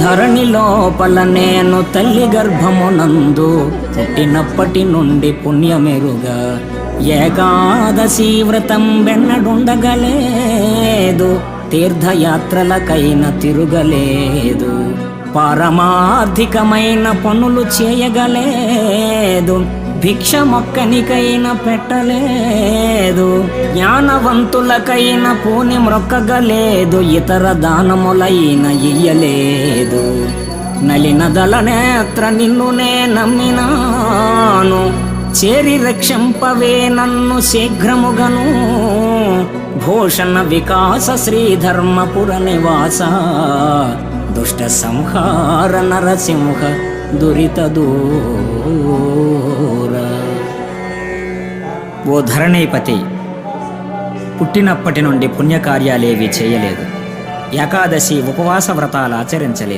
ధరణి లోపల నేను తల్లి గర్భమునందు పుట్టినప్పటి నుండి పుణ్యమెరుగా ఏకాదశి వ్రతం వెన్నడుండగలేదు, తీర్థయాత్రలకైన తిరుగలేదు, పారమార్థికమైన పనులు చేయగలేదు, భిక్ష మొక్కనికైన పెట్టలేదు, జ్ఞానవంతులకైన పూని మ్రొక్కగలేదు, ఇతర దానములైన ఇయ్యలేదు. నలినదల నేత్ర నిన్ను నే నమ్మినాను, చేరి రక్షింపవే నన్ను శీఘ్రముగను. భూషణ వికాస శ్రీధర్మపుర నివాస, దుష్ట సంహార నరసింహ దురిత దూర. ఓ ధరణీపతి, పుట్టినప్పటి నుండి పుణ్యకార్యాలేవి చేయలేదు, ఏకాదశి ఉపవాస వ్రతాలు ఆచరించలేదు.